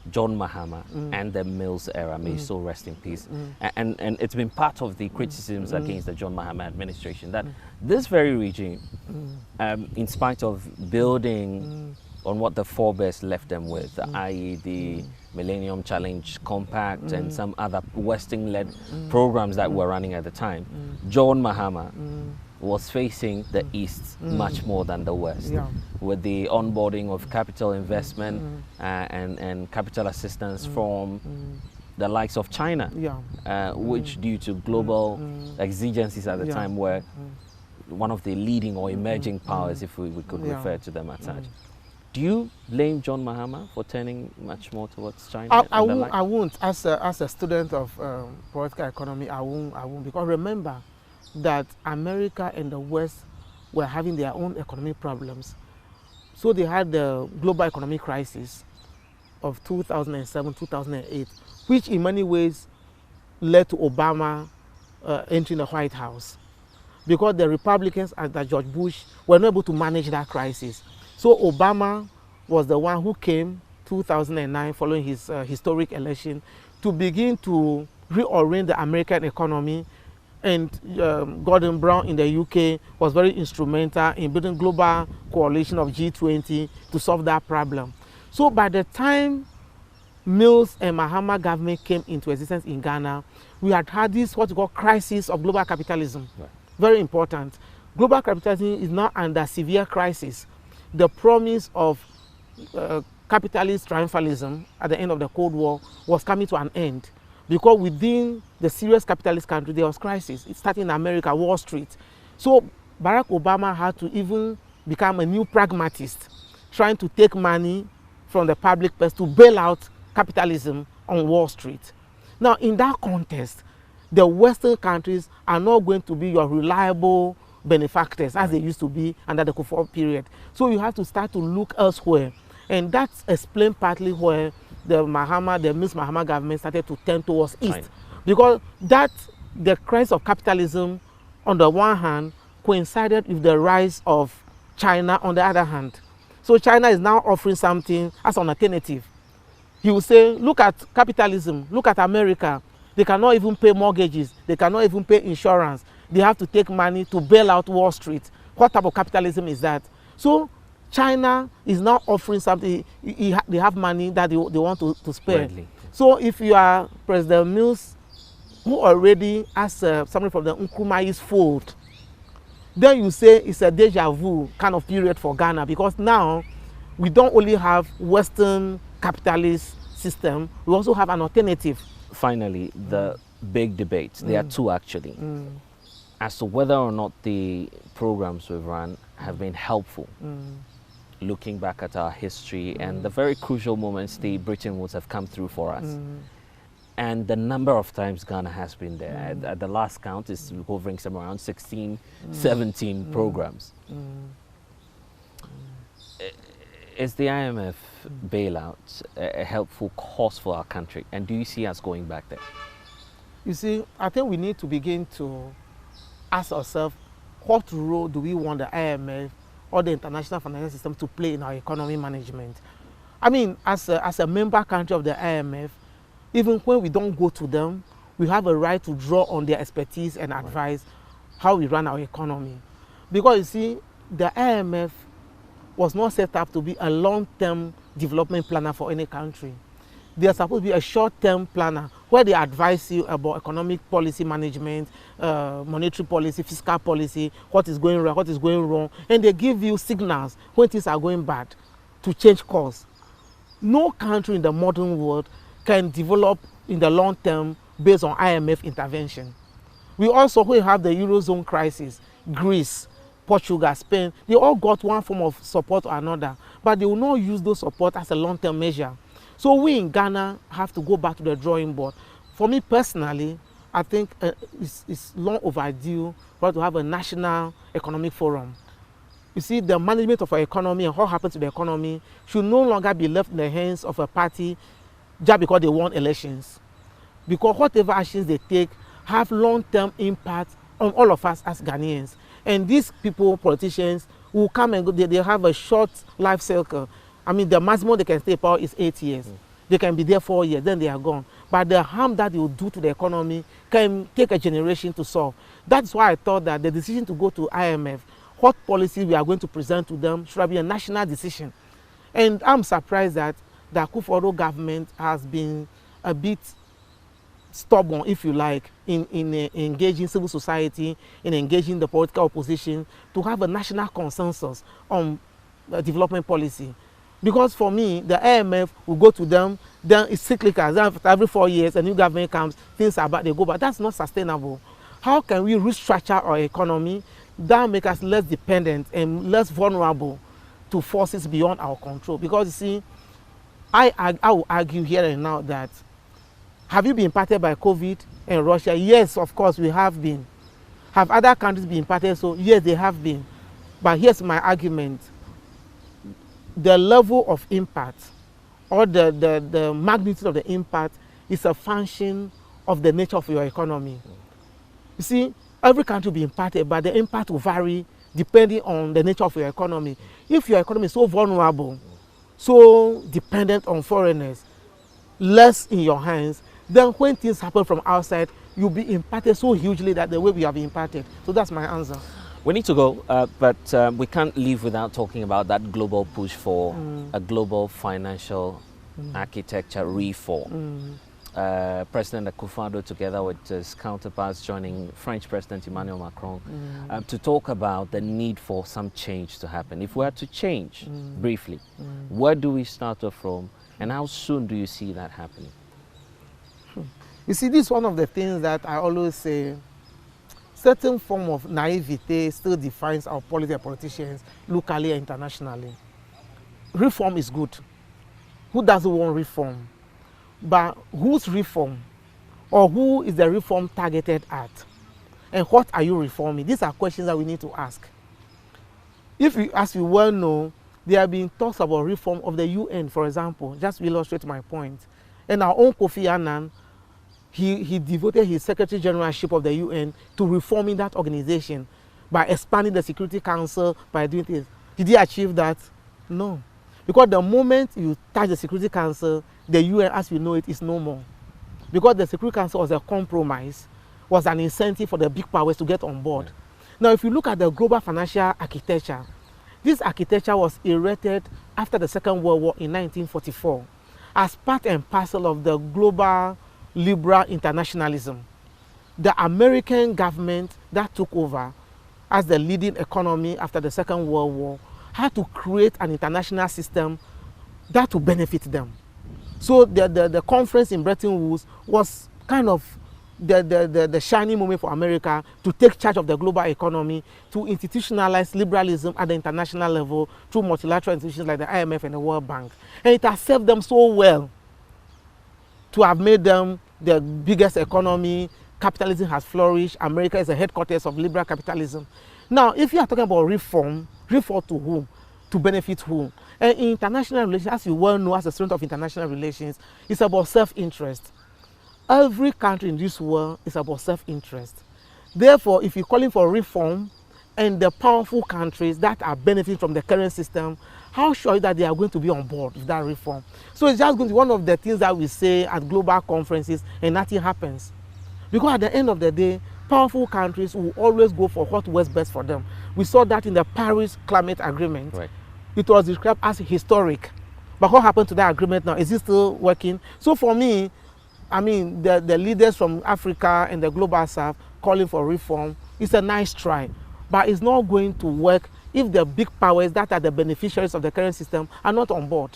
John Mahama and the Mills era, may so rest in peace, and it's been part of the criticisms against the John Mahama administration that this very regime, in spite of building on what the forebears left them with, i.e. the Millennium Challenge Compact and some other Western-led programs that were running at the time, John Mahama was facing the East much more than the West, with the onboarding of capital investment and capital assistance from the likes of China, which due to global exigencies at the time were one of the leading or emerging powers, if we could refer to them as such. Do you blame John Mahama for turning much more towards China? I won't. As a student of political economy, I won't. Because remember that America and the West were having their own economic problems. So they had the global economic crisis of 2007, 2008, which in many ways led to Obama entering the White House. Because the Republicans under George Bush were not able to manage that crisis. So Obama was the one who came 2009 following his historic election to begin to reorient the American economy, and Gordon Brown in the UK was very instrumental in building global coalition of G20 to solve that problem. So by the time Mills and Mahama government came into existence in Ghana, we had had this what we call crisis of global capitalism. Right. Very important. Global capitalism is now under severe crisis. The promise of capitalist triumphalism at the end of the Cold War was coming to an end, because within the serious capitalist country there was crisis. It started in America, Wall Street. So Barack Obama had to even become a new pragmatist, trying to take money from the public purse to bail out capitalism on Wall Street. Now in that context, the Western countries are not going to be your reliable benefactors as they used to be under the Kufuor period. So you have to start to look elsewhere. And that's explained partly where the Mills Mahama government started to turn towards East. Because the crisis of capitalism on the one hand coincided with the rise of China on the other hand. So China is now offering something as an alternative. He will say, look at capitalism, look at America. They cannot even pay mortgages, they cannot even pay insurance. They have to take money to bail out Wall Street. What type of capitalism is that? So China is now offering something. They have money that they want to spare. Readily. So if you are President Mills, who already has somebody from the Nkrumah fold, then you say it's a deja vu kind of period for Ghana, because now we don't only have Western capitalist system, we also have an alternative. Finally, the big debate, there are two actually, as to whether or not the programs we've run have been helpful. Looking back at our history and the very crucial moments the Britain Woods have come through for us. And the number of times Ghana has been there. At the last count is hovering somewhere around 16, 17 programs. Is the IMF bailout a helpful cause for our country? And do you see us going back there? You see, I think we need to begin to ask ourselves, what role do we want the IMF or the international financial system to play in our economy management? I mean, as a member country of the IMF, even when we don't go to them, we have a right to draw on their expertise and advise how we run our economy. Because you see, the IMF was not set up to be a long-term development planner for any country. They are supposed to be a short-term planner where they advise you about economic policy management, monetary policy, fiscal policy, what is going right, what is going wrong, and they give you signals when things are going bad to change course. No country in the modern world can develop in the long term based on IMF intervention. We also have the Eurozone crisis, Greece, Portugal, Spain, they all got one form of support or another, but they will not use those support as a long-term measure. So we in Ghana have to go back to the drawing board. For me personally, I think it's long overdue for us to have a national economic forum. You see, the management of our economy and what happens to the economy should no longer be left in the hands of a party just because they won elections. Because whatever actions they take have long-term impact on all of us as Ghanaians. And these people, politicians, will come and go, they have a short life cycle. I mean, the maximum they can stay in power is 8 years. They can be there 4 years, then they are gone. But the harm that they will do to the economy can take a generation to solve. That's why I thought that the decision to go to IMF, what policies we are going to present to them, should be a national decision. And I'm surprised that the Kufuor government has been a bit stubborn, if you like, in engaging civil society, in engaging the political opposition to have a national consensus on development policy. Because for me, the IMF will go to them, then it's cyclical. Then after every 4 years, a new government comes, things are bad, they go back. That's not sustainable. How can we restructure our economy that make us less dependent and less vulnerable to forces beyond our control? Because you see, I will argue here and now that, have you been impacted by COVID in Russia? Yes, of course, we have been. Have other countries been impacted? So yes, they have been. But here's my argument. The level of impact or the magnitude of the impact is a function of the nature of your economy. You see, every country will be impacted, but the impact will vary depending on the nature of your economy. If your economy is so vulnerable, so dependent on foreigners, less in your hands, then when things happen from outside, you'll be impacted so hugely that the way we have been impacted. So that's my answer. We need to go, but we can't leave without talking about that global push for a global financial architecture reform. President Kufuor, together with his counterparts, joining French President Emmanuel Macron, to talk about the need for some change to happen. If we are to change, briefly, where do we start off from, and how soon do you see that happening? You see, this is one of the things that I always say. Certain form of naivete still defines our politicians locally and internationally. Reform is good. Who doesn't want reform? But whose reform? Or who is the reform targeted at? And what are you reforming? These are questions that we need to ask. As you well know, there have been talks about reform of the UN, for example, just to illustrate my point. And our own Kofi Annan, he devoted his Secretary Generalship of the UN to reforming that organization by expanding the Security Council, by doing things. Did he achieve that? No. Because the moment you touch the Security Council, the UN, as we know it, is no more. Because the Security Council was a compromise, was an incentive for the big powers to get on board. Now, if you look at the global financial architecture, this architecture was erected after the Second World War in 1944 as part and parcel of the global liberal internationalism. The American government that took over as the leading economy after the Second World War had to create an international system that would benefit them. So the conference in Bretton Woods was kind of the shining moment for America to take charge of the global economy, to institutionalize liberalism at the international level through multilateral institutions like the IMF and the World Bank. And it has served them so well to have made them the biggest economy. Capitalism has flourished. America is the headquarters of liberal capitalism. Now, if you are talking about reform, reform to whom? To benefit whom? And in international relations, as you well know, as a student of international relations, it's about self-interest. every country in this world is about self-interest. Therefore, if you're calling for reform and the powerful countries that are benefiting from the current system, how sure are you that they are going to be on board with that reform? So it's just going to be one of the things that we say at global conferences and nothing happens. Because at the end of the day, powerful countries will always go for what works best for them. We saw that in the Paris Climate Agreement. Right. It was described as historic. But what happened to that agreement now? Is it still working? So for me, I mean, the leaders from Africa and the global south calling for reform is a nice try. But it's not going to work if the big powers that are the beneficiaries of the current system are not on board.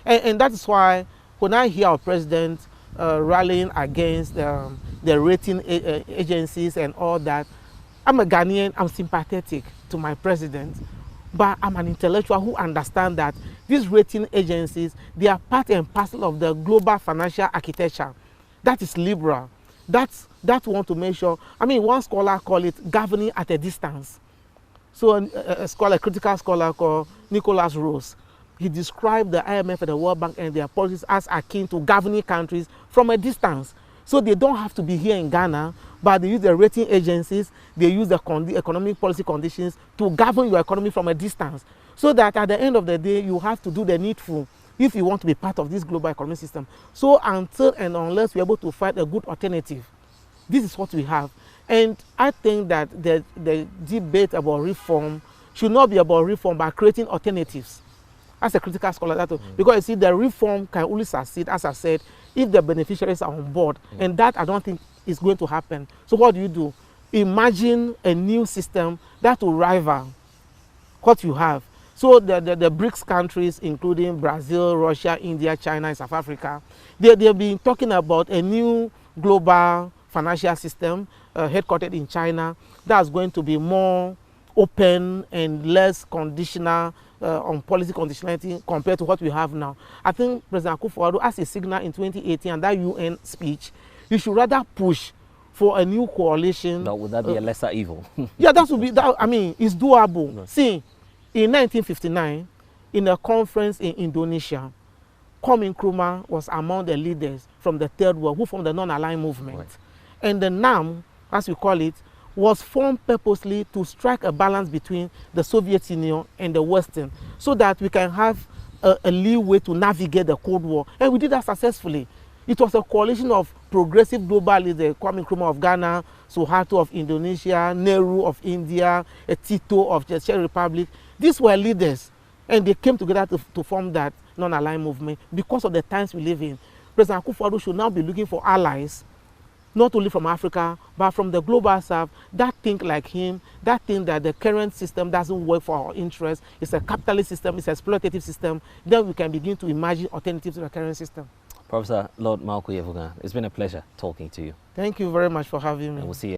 And that is why when I hear our president rallying against the rating agencies and all that, I'm a Ghanaian, I'm sympathetic to my president, but I'm an intellectual who understands that these rating agencies, they are part and parcel of the global financial architecture. That is liberal. That want to make sure, I mean, one scholar called it governing at a distance. So a critical scholar called Nicholas Rose, he described the IMF and the World Bank and their policies as akin to governing countries from a distance. So they don't have to be here in Ghana, but they use the rating agencies, they use the economic policy conditions to govern your economy from a distance. So that at the end of the day, you have to do the needful if you want to be part of this global economic system. So until and unless we're able to find a good alternative, this is what we have. And I think that the debate about reform should not be about reform, but creating alternatives. As a critical scholar, because you see, the reform can only succeed, as I said, if the beneficiaries are on board. And that I don't think is going to happen. So what do? Imagine a new system that will rival what you have. So the BRICS countries, including Brazil, Russia, India, China, and South Africa, they've been talking about a new global financial system headquartered in China that's going to be more open and less conditional on policy conditionality compared to what we have now. I think President Kufuor, as a signal in 2018 and that UN speech, you should rather push for a new coalition. Now, would that be a lesser evil? Yeah, that would be, I mean, it's doable. No. See, in 1959, in a conference in Indonesia, Nkrumah was among the leaders from the Third World who formed the non-aligned movement. Right. And the NAM, as we call it, was formed purposely to strike a balance between the Soviet Union and the Western, so that we can have a leeway to navigate the Cold War. And we did that successfully. It was a coalition of progressive global leaders, Nkrumah of Ghana, Suharto of Indonesia, Nehru of India, Tito of the Czech Republic. These were leaders, and they came together to form that non-aligned movement because of the times we live in. President Kufuor should now be looking for allies, not only from Africa, but from the global south, that think like him, that think that the current system doesn't work for our interests, it's a capitalist system, it's an exploitative system, then we can begin to imagine alternatives to the current system. Professor Lord Malku Yevugan, it's been a pleasure talking to you. Thank you very much for having me. And we'll see you.